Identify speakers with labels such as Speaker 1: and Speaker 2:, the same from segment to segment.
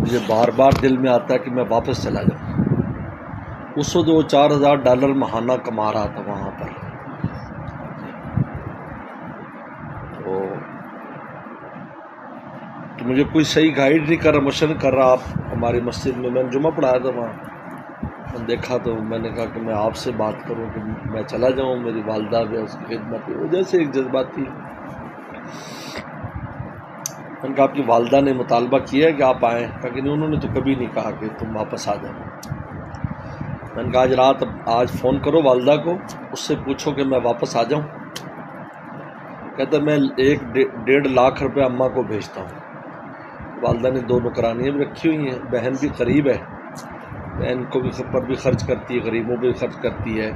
Speaker 1: مجھے بار بار دل میں آتا ہے کہ میں واپس چلا جاؤں. اس وقت وہ $4,000 ماہانہ کما رہا تھا وہاں پر. تو مجھے کوئی صحیح گائیڈ نہیں کر رہا، مشن کر رہا. آپ ہماری مسجد میں نے جمعہ پڑھایا تھا وہاں دیکھا تو میں نے کہا کہ میں آپ سے بات کروں کہ میں چلا جاؤں. میری والدہ بھی اس کی خدمت کی وجہ سے ایک جذباتی. میں نے کہا آپ کی والدہ نے مطالبہ کیا ہے کہ آپ آئیں؟ کہا کہ نہیں، انہوں نے تو کبھی نہیں کہا کہ تم واپس آ جاؤ. میں نے کہا آج فون کرو والدہ کو، اس سے پوچھو کہ میں واپس آ جاؤں. کہتا میں 1.5 لاکھ روپے اماں کو بھیجتا ہوں. والدہ نے 2 نوکرانیاں بھی رکھی ہوئی ہیں، بہن بھی قریب ہے، بہن کو بھی پر بھی خرچ کرتی ہے، غریبوں پہ بھی خرچ کرتی ہے.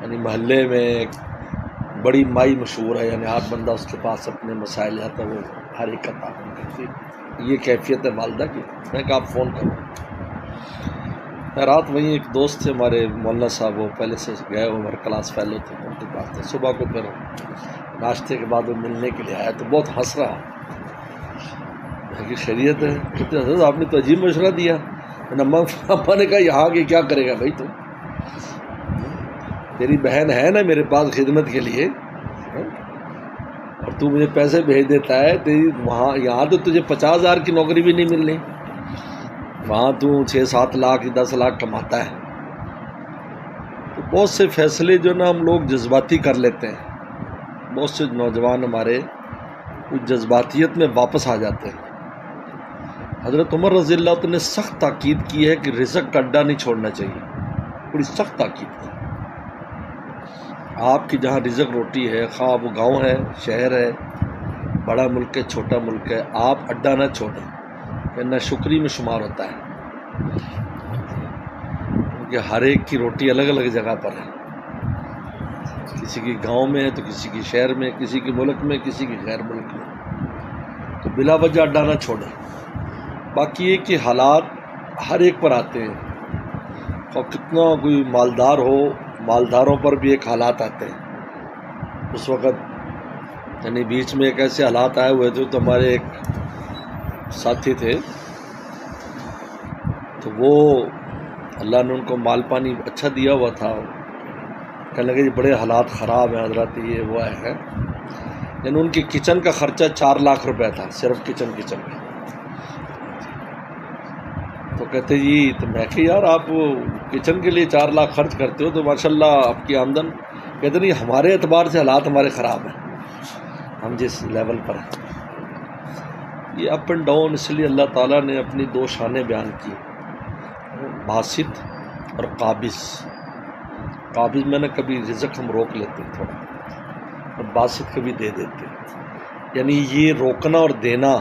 Speaker 1: یعنی محلے میں ایک بڑی مائی مشہور ہے، یعنی ہر بندہ اس کے پاس اپنے مسائل آتا ہے، وہ ہر ایک کا تعاون کرتی ہے. یہ کیفیت ہے والدہ کی. میں نے کہا آپ فون کرو. رات وہیں ایک دوست تھے ہمارے مولانا صاحب، وہ پہلے سے گئے ہوئے ہمارے کلاس فیلو تھے، ان کے پاس تھے. صبح کو پھر ناشتے کے بعد وہ ملنے کے لیے آیا تو بہت ہنس رہا. کہ خیریت ہے؟ کہتے حضرت آپ نے تو عجیب مشورہ دیا. اماں نے کہا یہاں کے کیا کرے گا بھائی، تیری بہن ہے نا میرے پاس خدمت کے لیے، اور تو مجھے پیسے بھیج دیتا ہے. تیری وہاں یہاں تو تجھے 50,000 کی نوکری بھی نہیں ملنی، وہاں تو 6-7 لاکھ 10 لاکھ کماتا ہے. تو بہت سے فیصلے جو نا ہم لوگ جذباتی کر لیتے ہیں. بہت سے نوجوان ہمارے کچھ جذباتیت میں واپس آ جاتے ہیں. حضرت عمر رضی اللہ عنہ نے سخت تاکید کی ہے کہ رزق کا اڈا نہیں چھوڑنا چاہیے، بڑی سخت تاکید کی. آپ کی جہاں رزق روٹی ہے، خواہ وہ گاؤں ہے، شہر ہے، بڑا ملک ہے، چھوٹا ملک ہے، آپ اڈا نہ چھوڑیں، کہ نہ شکری میں شمار ہوتا ہے. کیونکہ ہر ایک کی روٹی الگ الگ جگہ پر ہے. کسی کی گاؤں میں ہے تو کسی کی شہر میں، کسی کے ملک میں، کسی کی غیر ملک میں. تو بلا وجہ اڈا نہ چھوڑیں. باقی یہ کہ حالات ہر ایک پر آتے ہیں، اور کتنا کوئی مالدار ہو، مالداروں پر بھی ایک حالات آتے ہیں. اس وقت یعنی بیچ میں ایک ایسے حالات آئے ہوئے تھے. تو ہمارے ایک ساتھی تھے، تو وہ اللہ نے ان کو مال پانی اچھا دیا ہوا تھا. کہنے لگے جی بڑے حالات خراب ہیں حضرت، یہ وہ ہے. یعنی ان کی کچن کا خرچہ 4 لاکھ روپے تھا، صرف کچن کا. تو کہتے جی، تو میں کہ یار آپ کچن کے لیے 4 لاکھ خرچ کرتے ہو تو ماشاءاللہ آپ کی آمدن. کہتے نہیں، ہمارے اعتبار سے حالات ہمارے خراب ہیں، ہم جس لیول پر ہیں. یہ اپ اینڈ ڈاؤن، اس لیے اللہ تعالیٰ نے اپنی 2 شانیں بیان کی، باسط اور قابض. قابض میں نے کبھی رزق ہم روک لیتے تھوڑا، اور باسط کبھی دے دیتے. یعنی یہ روکنا اور دینا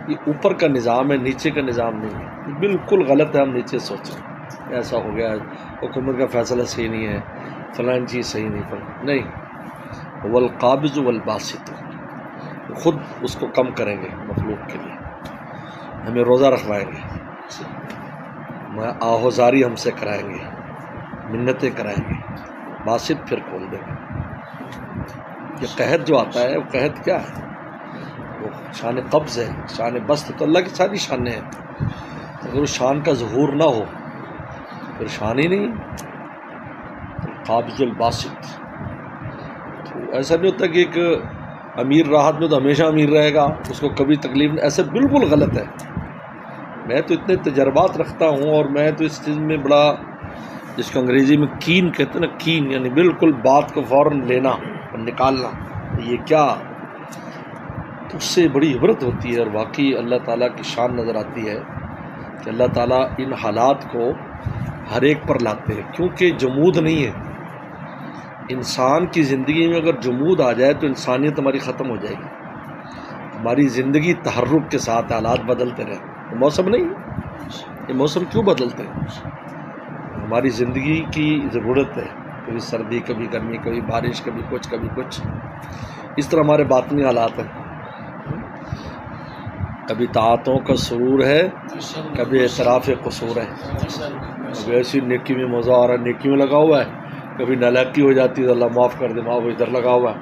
Speaker 1: یہ اوپر کا نظام ہے، نیچے کا نظام نہیں ہے. بالکل غلط ہے ہم نیچے سوچیں ایسا ہو گیا، حکومت کا فیصلہ صحیح نہیں ہے، فلان چیز صحیح نہیں. والقابض والباسط، خود اس کو کم کریں گے مخلوق کے لیے. ہمیں روزہ رکھوائیں گے، آہوزاری ہم سے کرائیں گے، منتیں کرائیں گے. باسط پھر کھول دیں گے. یہ قحط جو آتا ہے، وہ قحط کیا ہے؟ وہ شان قبض ہے، شان بسط. تو اللہ کی ساری شانیں ہیں، اگر اس شان کا ظہور نہ ہو پھر شان ہی نہیں. قابض الباسط. تو ایسا نہیں ہوتا کہ ایک امیر راحت میں تو ہمیشہ امیر رہے گا، اس کو کبھی تکلیف نہیں. ایسا بالکل غلط ہے. میں تو اتنے تجربات رکھتا ہوں، اور میں تو اس چیز میں بڑا، جس کو انگریزی میں کین کہتے ہیں نا، کین یعنی بالکل بات کو فوراً لینا اور نکالنا. یہ کیا، تو اس سے بڑی عبرت ہوتی ہے. اور واقعی اللہ تعالیٰ کی شان نظر آتی ہے کہ اللہ تعالیٰ ان حالات کو ہر ایک پر لاتے ہیں، کیونکہ جمود نہیں ہے. انسان کی زندگی میں اگر جمود آ جائے تو انسانیت ہماری ختم ہو جائے گی. ہماری زندگی تحرک کے ساتھ، حالات بدلتے رہے. موسم نہیں، یہ موسم کیوں بدلتے ہیں؟ ہماری زندگی کی ضرورت ہے، کبھی سردی، کبھی گرمی، کبھی بارش، کبھی کچھ کبھی کچھ. اس طرح ہمارے باطنی حالات ہیں. کبھی طاعتوں کا سرور ہے، کبھی اعتراف قصور ہے. کبھی ایسی نیکی میں مزہ آ رہا ہے، نیکی میں لگا ہوا ہے، کبھی نالاکی ہو جاتی ہے، اللہ معاف کر دے، معاف ادھر لگا ہوا ہے.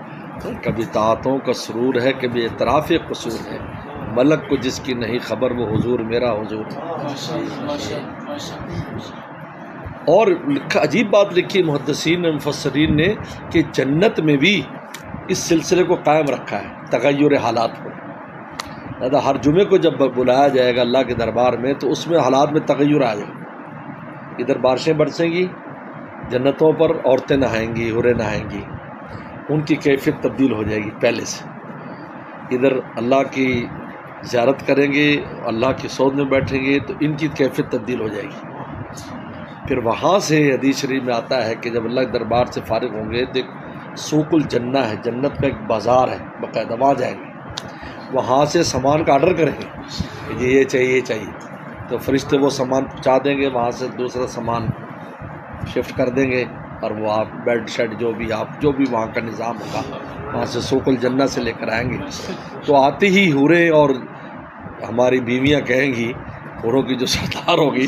Speaker 1: کبھی طاعتوں کا سرور ہے، کبھی اعتراف قصور ہے. ملک کو جس کی نہیں خبر وہ حضور میرا حضور. اور عجیب بات لکھی محدثین نے مفسرین نے کہ جنت میں بھی اس سلسلے کو قائم رکھا ہے تغیر حالات کو. ہر جمعے کو جب بلایا جائے گا اللہ کے دربار میں تو اس میں حالات میں تغیر آ جائے گا. ادھر بارشیں برسیں گی جنتوں پر، عورتیں نہائیں گی، حوریں نہائیں گی، ان کی کیفیت تبدیل ہو جائے گی پہلے سے. ادھر اللہ کی زیارت کریں گے، اللہ کی سود میں بیٹھیں گے تو ان کی کیفیت تبدیل ہو جائے گی. پھر وہاں سے حدیث شریف میں آتا ہے کہ جب اللہ کے دربار سے فارغ ہوں گے تو ایک سوق الجنہ ہے، جنت کا ایک بازار ہے باقاعدہ، وہاں جائیں گے، وہاں سے سامان کا آرڈر کریں گے کہ یہ چاہیے یہ چاہیے، تو فرشتے وہ سامان پہنچا دیں گے، وہاں سے دوسرا سامان شفٹ کر دیں گے، اور وہ آپ بیڈ شیڈ جو بھی وہاں کا نظام ہوگا وہاں سے سوق الجنہ سے لے کر آئیں گے. تو آتے ہی حوریں اور ہماری بیویاں کہیں گی، حوروں کی جو سردار ہوگی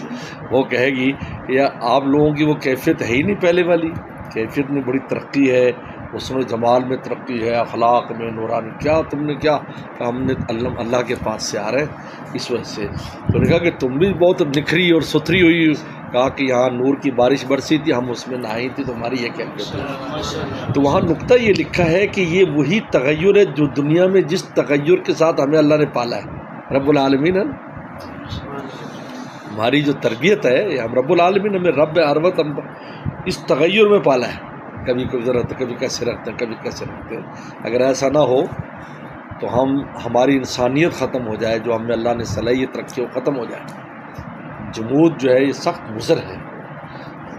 Speaker 1: وہ کہے گی یا آپ لوگوں کی وہ کیفیت ہے ہی نہیں پہلے والی، کیفیت میں بڑی ترقی ہے، حسن و جمال میں ترقی ہے، اخلاق میں نورانی، کیا تم نے کیا کہ ہم نے اللہ کے پاس سے آ رہے ہیں اس وجہ سے. تو نے کہا کہ تم بھی بہت نکھری اور ستھری ہوئی، کہا کہ یہاں نور کی بارش برسی تھی، ہم اس میں نہائی تھی، تمہاری یہ کیفیت ہے. تو وہاں نقطہ یہ لکھا ہے کہ یہ وہی تغیر ہے جو دنیا میں جس تغیر کے ساتھ ہمیں اللہ نے پالا ہے، رب العالمین ہے. ہماری جو تربیت ہے، ہم رب العالمین ہمیں رب عروت اس تغیر میں پالا ہے، کبھی ضرورت کبھی کیسے رکھتے ہیں، کبھی کیسے رکھتے ہیں. اگر ایسا نہ ہو تو ہماری انسانیت ختم ہو جائے، جو ہمیں اللہ نے صلاحیت رکھی وہ ختم ہو جائے. جمود جو ہے یہ سخت مضر ہے،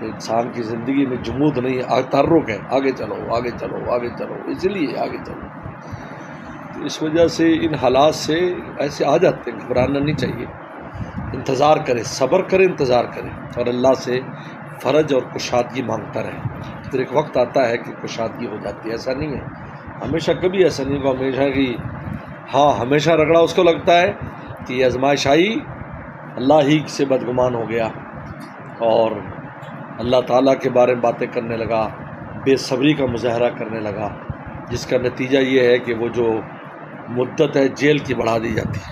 Speaker 1: انسان کی زندگی میں جمود نہیں ہے، تحرک ہے، آگے چلو آگے چلو آگے چلو، اسی لیے آگے چلو. تو اس وجہ سے ان حالات سے ایسے آ جاتے ہیں، گھبرانا نہیں چاہیے، انتظار کرے، صبر کرے، انتظار کرے، اور اللہ سے فرج اور کشادگی مانگتا رہے. پھر ایک وقت آتا ہے کہ کشادگی ہو جاتی ہے. ایسا نہیں ہے ہمیشہ، کبھی ایسا نہیں کہ ہمیشہ کی ہمیشہ رگڑا اس کو لگتا ہے کہ یہ آزمائش آئی، اللہ ہی سے بدگمان ہو گیا اور اللہ تعالیٰ کے بارے میں باتیں کرنے لگا، بے صبری کا مظاہرہ کرنے لگا، جس کا نتیجہ یہ ہے کہ وہ جو مدت ہے جیل کی بڑھا دی جاتی ہے.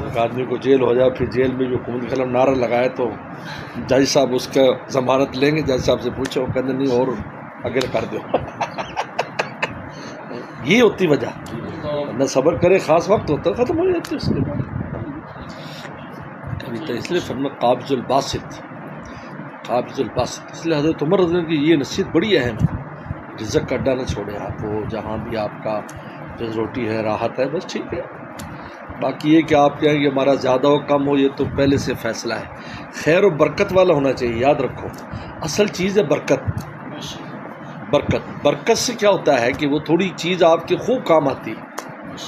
Speaker 1: ایک آدمی کو جیل ہو جائے، پھر جیل میں جو حکومت خلاف نعرہ لگائے تو جج صاحب اس کا ضمانت لیں گے، جج صاحب سے پوچھو، وہ کہتے نہیں اور آگے کر دو. یہ ہوتی وجہ، نہ صبر کرے، خاص وقت ہوتا ہے ختم ہو جاتی ہے اس کے بعد. تو اس لیے فرما قابض الباسط، قابض الباسط. اس لیے حضرت عمر رضی اللہ عنہ کی یہ نصیحت بڑی اہم ہے، رزق کا اڈا نہ چھوڑے آپ کو، جہاں بھی آپ کا جو روٹی ہے راحت ہے بس ٹھیک ہے. باقی یہ کہ آپ کہیں کہ ہمارا زیادہ ہو کم ہو، یہ تو پہلے سے فیصلہ ہے. خیر و برکت والا ہونا چاہیے. یاد رکھو اصل چیز ہے برکت. برکت سے کیا ہوتا ہے کہ وہ تھوڑی چیز آپ کے خوب کام آتی ہے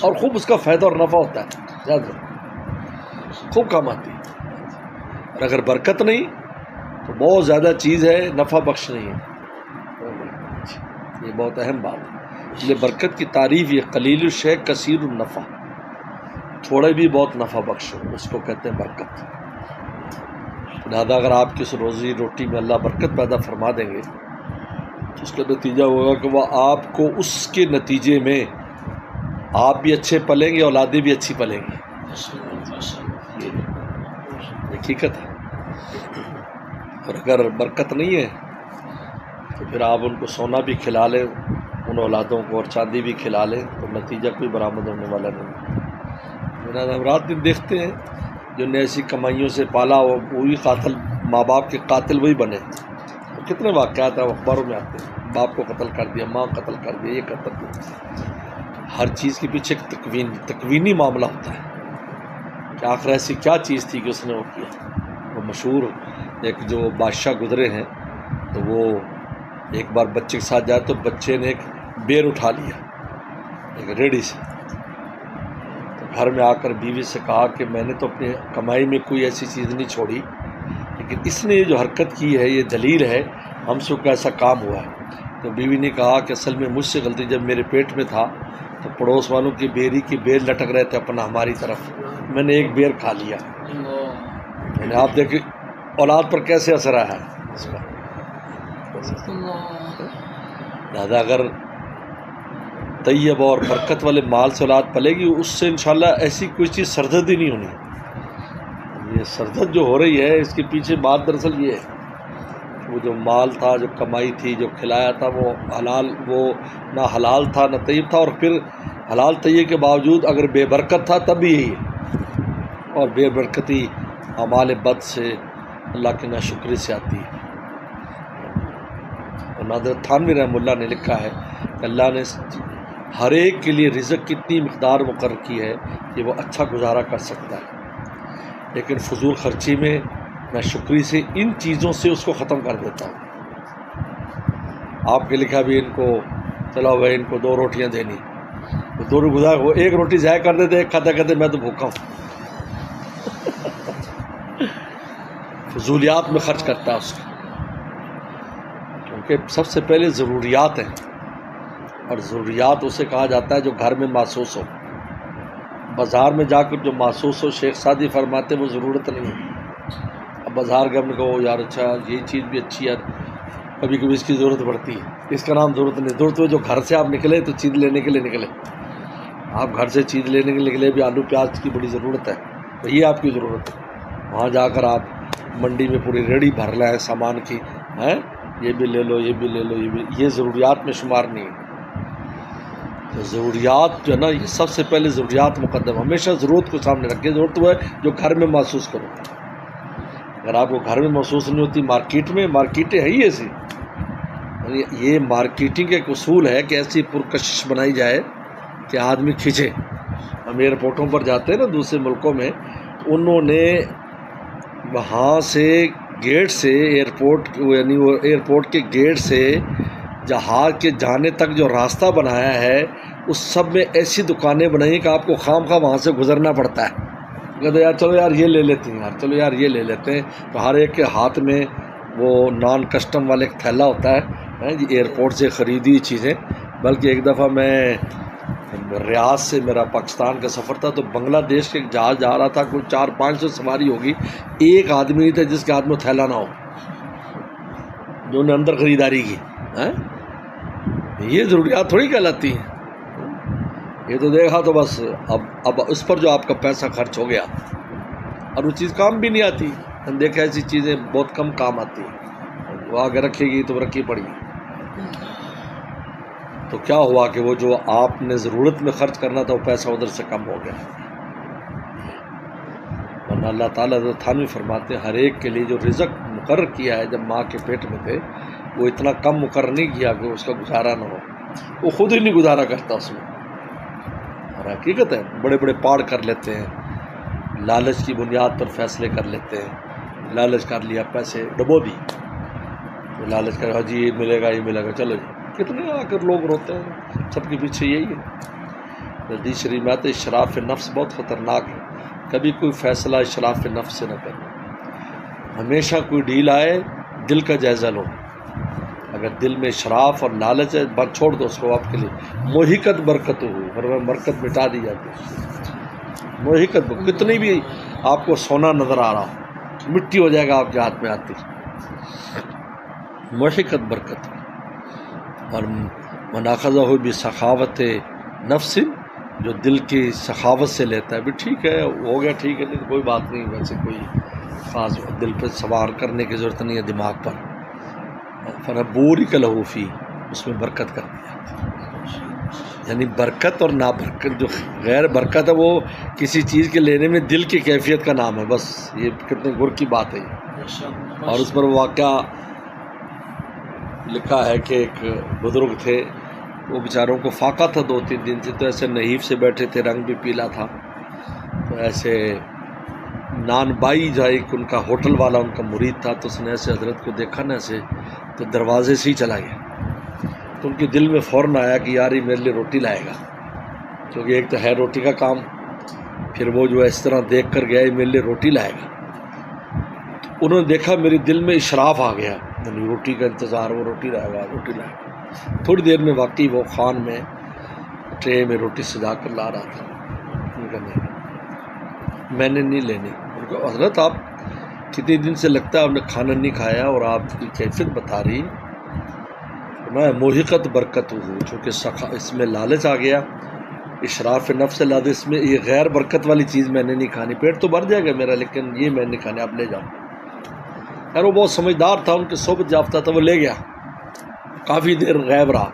Speaker 1: اور خوب اس کا فائدہ اور نفع ہوتا ہے. یاد رکھو خوب کام آتی ہے. اور اگر برکت نہیں تو بہت زیادہ چیز ہے، نفع بخش نہیں ہے. یہ بہت اہم بات ہے. اس لیے برکت کی تعریف یہ قلیل الشیء کثیر النفع، تھوڑے بھی بہت نفع بخش ہو اس کو کہتے ہیں برکت. لہٰذا اگر آپ کی اس روزی روٹی میں اللہ برکت پیدا فرما دیں گے تو اس کا نتیجہ ہوگا کہ وہ آپ کو اس کے نتیجے میں آپ بھی اچھے پلیں گے، اولادیں بھی اچھی پلیں گی. یہ حقیقت ہے. اور اگر برکت نہیں ہے تو پھر آپ ان کو سونا بھی کھلا لیں ان اولادوں کو اور چاندی بھی کھلا لیں تو نتیجہ کوئی برآمد ہونے والا نہیں. ہم رات دن دیکھتے ہیں جن نے ایسی کمائیوں سے پالا وہی قاتل، ماں باپ کے قاتل وہی بنے. کتنے واقعات ہیں اخباروں میں آتے ہیں، باپ کو قتل کر دیا، ماں قتل کر دیا، یہ قتل کیا. ہر چیز کے پیچھے ایک تکوینی معاملہ ہوتا ہے کہ آخر ایسی کیا چیز تھی کہ اس نے وہ کیا. وہ مشہور ایک جو بادشاہ گزرے ہیں تو وہ ایک بار بچے کے ساتھ جائے تو بچے نے ایک بیر اٹھا لیا ایک ریڑھی سے. تو گھر میں آ کر بیوی سے کہا کہ میں نے تو اپنی کمائی میں کوئی ایسی چیز نہیں چھوڑی، لیکن اس نے یہ جو حرکت کی ہے یہ دلیل ہے ہم سے کوئی ایسا کام ہوا ہے. تو بیوی نے کہا کہ اصل میں مجھ سے غلطی، جب میرے پیٹ میں تھا تو پڑوس والوں کی بیری کی بیر لٹک رہے تھے اپنا ہماری طرف، میں نے ایک بیر کھا لیا. یعنی آپ دیکھیں اولاد پر کیسے اثر آیا ہے اس کا. لہٰذا اگر طیب اور برکت والے مال سے اولاد پلے گی، اس سے انشاءاللہ ایسی کوئی چیز سرزد ہی نہیں ہونی۔ یہ سرزد جو ہو رہی ہے اس کے پیچھے بات دراصل یہ ہے، وہ جو مال تھا، جو کمائی تھی، جو کھلایا تھا، وہ حلال، وہ نہ حلال تھا نہ طیب تھا، اور پھر حلال طیب کے باوجود اگر بے برکت تھا تب بھی یہی ہے، اور بے برکتی اعمال بد سے، اللہ کی ناشکری سے آتی ہے۔ اور نادر تھانوی رحمہ اللہ نے لکھا ہے کہ اللہ نے ہر ایک کے لیے رزق کی اتنی مقدار مقرر کی ہے کہ وہ اچھا گزارا کر سکتا ہے، لیکن فضول خرچی میں ناشکری سے ان چیزوں سے اس کو ختم کر دیتا ہوں۔ آپ کے لکھا بھی ان کو چلو بھائی ان کو 2 روٹیاں دینی، وہ 2 روٹی گزار، وہ 1 روٹی ضائع کر دیتے، ایک کھاتے کہتے میں تو بھوکا ہوں۔ فضولیات میں خرچ کرتا ہے اس کو، کیونکہ سب سے پہلے ضروریات ہیں، اور ضروریات اسے کہا جاتا ہے جو گھر میں محسوس ہو۔ بازار میں جا کر جو محسوس ہو، شیخ سعدی فرماتے وہ ضرورت نہیں ہے۔ اب بازار کے ہم نے کہو یار اچھا یہ چیز بھی اچھی ہے، کبھی کبھی اس کی ضرورت پڑتی ہے، اس کا نام ضرورت نہیں۔ ضرورت ہے جو گھر سے آپ نکلے تو چیز لینے کے لیے نکلے، آپ گھر سے چیز لینے کے لیے نکلے بھی، آلو پیاز کی بڑی ضرورت ہے تو یہ آپ کی ضرورت ہے۔ وہاں جا کر آپ منڈی میں پوری ریڑھی بھر لیں سامان کی، ہیں یہ بھی لے لو، یہ بھی لے لو، یہ بھی، یہ ضروریات میں شمار نہیں ہے۔ تو ضروریات جو ہے نا، یہ سب سے پہلے ضروریات مقدم، ہمیشہ ضرورت کو سامنے رکھے۔ ضرورت وہ ہے جو گھر میں محسوس کرو، اگر آپ کو گھر میں محسوس نہیں ہوتی، مارکیٹیں ہے ہی ایسی، یہ مارکیٹنگ ایک اصول ہے کہ ایسی پرکشش بنائی جائے کہ آدمی کھینچے۔ ہم ایئرپورٹوں پر جاتے ہیں نا دوسرے ملکوں میں، انہوں نے وہاں سے گیٹ سے ایئرپورٹ، یعنی وہ ایئرپورٹ کے گیٹ سے جہاز کے جانے تک جو راستہ بنایا ہے، اس سب میں ایسی دکانیں بنائی کہ آپ کو خام خواہ وہاں سے گزرنا پڑتا ہے۔ کہتے یار چلو یار یہ لے لیتے ہیں، یار چلو یار یہ لے لیتے ہیں، تو ہر ایک کے ہاتھ میں وہ نان کسٹم والے ایک تھیلا ہوتا ہے جی، ایئرپورٹ سے خریدی ہوئی چیزیں۔ بلکہ ایک دفعہ میں ریاض سے، میرا پاکستان کا سفر تھا، تو بنگلہ دیش کے ایک جہاز جا رہا تھا، کوئی 400-500 سواری ہوگی، ایک آدمی نہیں تھا جس کے ہاتھ میں تھیلا نہ ہو، جو نے اندر خریداری کی۔ یہ ضروریات تھوڑی کہلاتی ہیں، یہ تو دیکھا تو بس اب اس پر جو آپ کا پیسہ خرچ ہو گیا، اور وہ چیز کام بھی نہیں آتی۔ ہم دیکھیں ایسی چیزیں بہت کم کام آتی ہیں، وہ آگے رکھے گی تو رکھی پڑی۔ تو کیا ہوا کہ وہ جو آپ نے ضرورت میں خرچ کرنا تھا وہ پیسہ ادھر سے کم ہو گیا۔ ورنہ اللہ تعالیٰ تھانوی فرماتے ہیں ہر ایک کے لیے جو رزق مقرر کیا ہے جب ماں کے پیٹ میں تھے، وہ اتنا کم مقرر نہیں کیا کہ اس کا گزارا نہ ہو، وہ خود ہی نہیں گزارا کرتا اس میں۔ اور حقیقت ہے، بڑے بڑے پاڑ کر لیتے ہیں، لالچ کی بنیاد پر فیصلے کر لیتے ہیں، لالچ کر لیا، پیسے ڈبو دی، لالچ کر جی یہ ملے گا یہ ملے گا، چلو جی، کتنے آ کر لوگ روتے ہیں، سب کے پیچھے یہی ہے۔ حدیث شریف میں آتا ہے اشراف نفس بہت خطرناک ہے، کبھی کوئی فیصلہ اشراف نفس سے نہ کرنا۔ ہمیشہ کوئی ڈیل آئے دل کا جائزہ لو، اگر دل میں اشراف اور لالچ ہے بات چھوڑ دو اس کو، آپ کے لیے موہقت برکت ہوئی، ورنہ برکت مٹا دی جاتی ہے۔ موہقت کتنی بھی آپ کو سونا نظر آ رہا ہو، مٹی ہو جائے گا آپ کے ہاتھ میں آتی، موہقت برکت۔ اور مناخذہ ہو بھی سخاوت نفس، جو دل کی سخاوت سے لیتا ہے، بھی ٹھیک ہے ہو گیا ٹھیک ہے، نہیں کوئی بات نہیں، ویسے کوئی خاص دل پہ سوار کرنے کی ضرورت نہیں ہے دماغ پر، فَنَبُورِكَ لَهُ فِيهِ، اس میں برکت کر دیا۔ یعنی برکت اور نابرکت، جو غیر برکت ہے وہ کسی چیز کے لینے میں دل کی کیفیت کا نام ہے، بس یہ کتنے گر کی بات ہے یہ۔ اور اس پر واقعہ لکھا ہے کہ ایک بزرگ تھے، وہ بیچاروں کو فاقہ تھا 2-3 دن سے، تو ایسے نحیف سے بیٹھے تھے، رنگ بھی پیلا تھا، تو ایسے نان بائی جو ایک ان کا ہوٹل والا ان کا مرید تھا، تو اس نے ایسے حضرت کو دیکھا نا ایسے، تو دروازے سے ہی چلا گیا۔ تو ان کے دل میں فوراً آیا کہ یار یہ میرے لیے روٹی لائے گا، کیونکہ ایک تو ہے روٹی کا کام، پھر وہ جو اس طرح دیکھ کر گیا یہ میرے لیے روٹی لائے گا۔ انہوں نے دیکھا میرے دل میں اشراف آ گیا، یعنی روٹی کا انتظار، وہ روٹی لائے گا روٹی لائے گا۔ تھوڑی دیر میں واقعی وہ خان میں ٹرے میں روٹی سجا کر لا رہا تھا۔ ان کا نہیں، میں نے نہیں لینی۔ ان کو حضرت آپ کتنے دن سے لگتا ہے آپ نے کھانا نہیں کھایا اور آپ کی کیفیت بتا رہی، میں موہقت برکت ہوں، چونکہ اس میں لالچ آ گیا، اشراف نفس لاد، اس میں یہ غیر برکت والی چیز میں نے نہیں کھانی، پیٹ تو بھر جائے گا میرا لیکن یہ میں نہیں کھانی، آپ لے جاؤ. خیر وہ بہت سمجھدار تھا، ان کی صحبت یافتہ تھا، وہ لے گیا، کافی دیر غائب رہا.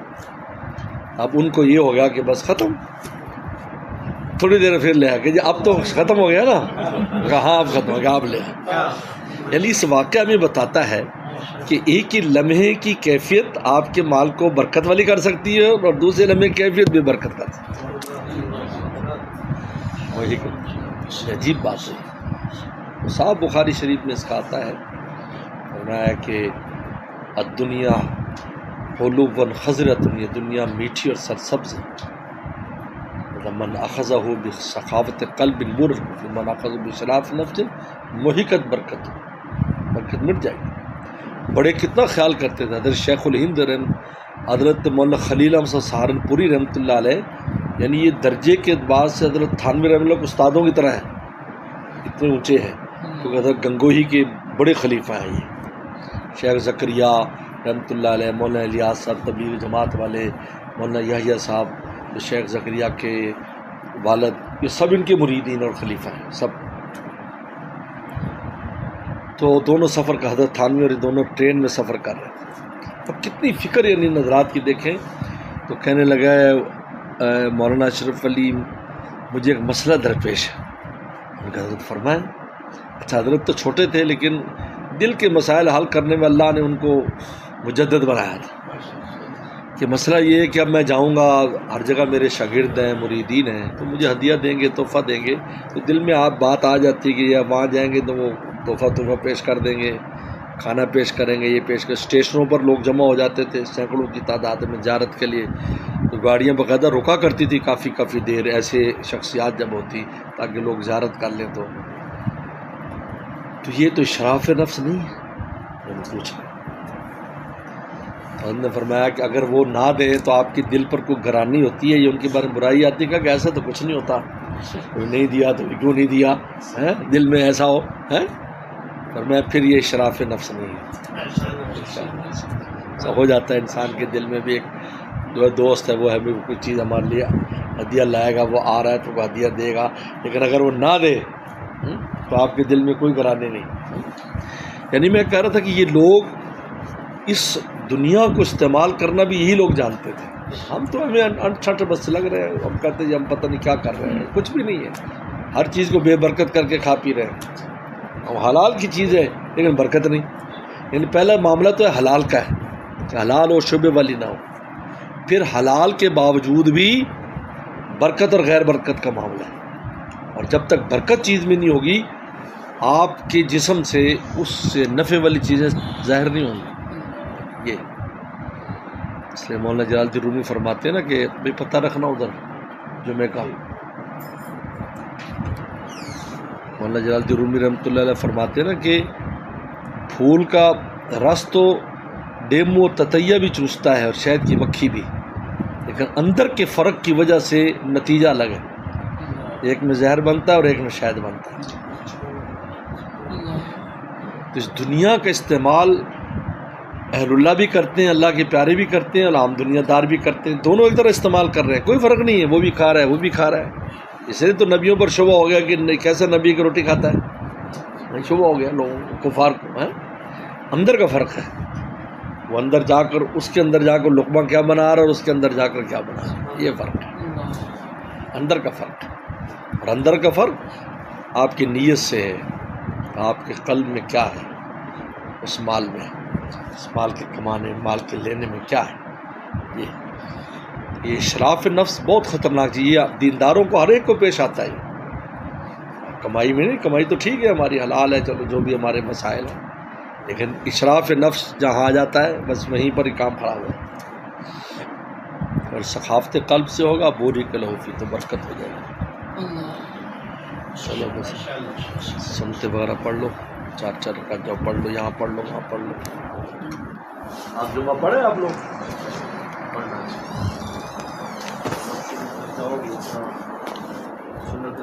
Speaker 1: اب ان کو یہ ہو گیا کہ بس ختم. تھوڑی دیر پھر لے آ کہ جی اب تو ختم ہو گیا نا، کہاں اب ختم ہو گیا، آپ لے آ. یعنی اس واقعہ میں بتاتا ہے کہ ایک ہی لمحے کی کیفیت آپ کے مال کو برکت والی کر سکتی ہے اور دوسرے لمحے کی کیفیت بھی برکت کر سکتی ہے. عجیب بات ہے. صاحب بخاری شریف میں اس کا آتا ہے، فرمایا کہ الدنیا حلو خضرۃ، یہ دنیا میٹھی اور سرسبز ہے. من اخذہ بسخاوت قلب مرغ، من اخذہ بشراف نفس محقت برکت، برکت مٹ جائے گی. بڑے کتنا خیال کرتے تھے حضرت شیخ الہند حضرت مولانا خلیل احمد سہارنپوری رحمۃ اللہ علیہ، یعنی یہ درجے کے اعتبار سے حضرت تھانوی رحمۃ اللہ استادوں کی طرح ہیں، اتنے اونچے ہیں، کیونکہ حضرت گنگوہی کے بڑے خلیفہ ہیں. یہ شیخ زکریا رحمۃ اللہ علیہ، مولانا الیاس صاحب تبلیغ جماعت والے، مولانا یحییٰ صاحب جو شیخ زکریا کے والد، یہ سب ان کے مریدین اور خلیفہ ہیں سب. تو دونوں سفر کا حضرت تھانوی اور دونوں ٹرین میں سفر کر رہے ہیں. اب کتنی فکر یعنی نظرات کی دیکھیں. تو کہنے لگا مولانا اشرف علی مجھے ایک مسئلہ درپیش ہے. ان کا حضرت فرمائیں. اچھا حضرت تو چھوٹے تھے لیکن دل کے مسائل حل کرنے میں اللہ نے ان کو مجدد بنایا تھا. کہ مسئلہ یہ ہے کہ اب میں جاؤں گا، ہر جگہ میرے شاگرد ہیں، مریدین ہیں، تو مجھے ہدیہ دیں گے، تحفہ دیں گے، تو دل میں آپ بات آ جاتی کہ یا وہاں جائیں گے تو وہ تحفہ پیش کر دیں گے، کھانا پیش کریں گے، یہ پیش کر. اسٹیشنوں پر لوگ جمع ہو جاتے تھے سینکڑوں کی تعداد میں زیارت کے لیے، تو گاڑیاں باقاعدہ رکا کرتی تھی کافی دیر، ایسے شخصیات جب ہوتی تاکہ لوگ زیارت کر لیں. تو یہ تو اشراف نفس نہیں ہے؟ میں نے پوچھا. تو نے فرمایا کہ اگر وہ نہ دیں تو آپ کے دل پر کوئی گرانی ہوتی ہے، یہ ان کے بارے میں برائی آتی ہے کہ ایسا تو کچھ نہیں ہوتا، کوئی نہیں دیا تو کیوں نہیں دیا، دل میں ایسا ہو. فرمایا پھر یہ اشراف نفس نہیں ہے. ہو جاتا ہے انسان کے دل میں بھی ایک جو دوست ہے وہ ہے بھی کوئی چیز ہمارے لیے ہدیہ لائے گا، وہ آ رہا ہے تو وہ ہدیہ دے گا، لیکن اگر وہ نہ دے تو آپ کے دل میں کوئی گرانی نہیں. یعنی میں کہہ رہا تھا کہ یہ لوگ اس دنیا کو استعمال کرنا بھی یہی لوگ جانتے تھے. ہم تو ہمیں انٹھٹ بس لگ رہے ہیں، ہم کہتے ہیں ہم پتہ نہیں کیا کر رہے ہیں، کچھ بھی نہیں ہے، ہر چیز کو بے برکت کر کے کھا پی رہے ہیں. حلال کی چیز ہے لیکن برکت نہیں. یعنی پہلا معاملہ تو ہے حلال کا ہے کہ حلال ہو، شبے والی نہ ہو. پھر حلال کے باوجود بھی برکت اور غیر برکت کا معاملہ ہے، اور جب تک برکت چیز میں نہیں ہوگی آپ کے جسم سے اس سے نفع والی چیزیں ظاہر نہیں ہوں گی. یہ اس لیے مولانا جلال الدین رومی فرماتے ہیں نا کہ بھائی پتہ رکھنا ادھر جمعے کا. مولانا جلال الدین رومی رحمۃ اللہ علیہ فرماتے ہیں نا کہ پھول کا رس تو ڈیمو اور تتیا بھی چوستا ہے اور شہد کی مکھی بھی، لیکن اندر کے فرق کی وجہ سے نتیجہ الگ ہے. ایک میں زہر بنتا ہے اور ایک میں شہد بنتا ہے. تو اس دنیا کا استعمال اہل اللہ بھی کرتے ہیں، اللہ کے پیارے بھی کرتے ہیں، اور عام دنیا دار بھی کرتے ہیں. دونوں ایک طرح استعمال کر رہے ہیں، کوئی فرق نہیں ہے. وہ بھی کھا رہا ہے، وہ بھی کھا رہا ہے. اس لیے تو نبیوں پر شبہ ہو گیا کہ کیسے نبی کی روٹی کھاتا ہے، شبہ ہو گیا لوگوں کو، کفار کو. اندر کا فرق ہے، وہ اندر جا کر اس کے اندر جا کر لقمہ کیا بنا رہا ہے اور اس کے اندر جا کر کیا بنا رہا ہے، یہ فرق ہے، اندر کا فرق. اور اندر کا فرق آپ کی نیت سے ہے، آپ کے قلب میں کیا ہے، اس مال میں، اس مال کے کمانے، مال کے لینے میں کیا ہے. یہ اشراف نفس بہت خطرناک چیز. یہ دینداروں کو ہر ایک کو پیش آتا ہے. کمائی میں نہیں، کمائی تو ٹھیک ہے ہماری حلال ہے، چلو جو بھی ہمارے مسائل ہیں، لیکن اشراف نفس جہاں آ جاتا ہے بس وہیں پر ہی کام خراب ہو جاتا ہے. اور سخاوت قلب سے ہوگا بوری کلوفی تو برکت ہو جائے گی. چلو بس سنتے وغیرہ پڑھ لو، 4 رکعت جاؤ پڑھ لو، یہاں پڑھ لو، وہاں پڑھ لو. آپ جمعہ پڑھیں آپ لوگ پڑھنا سنت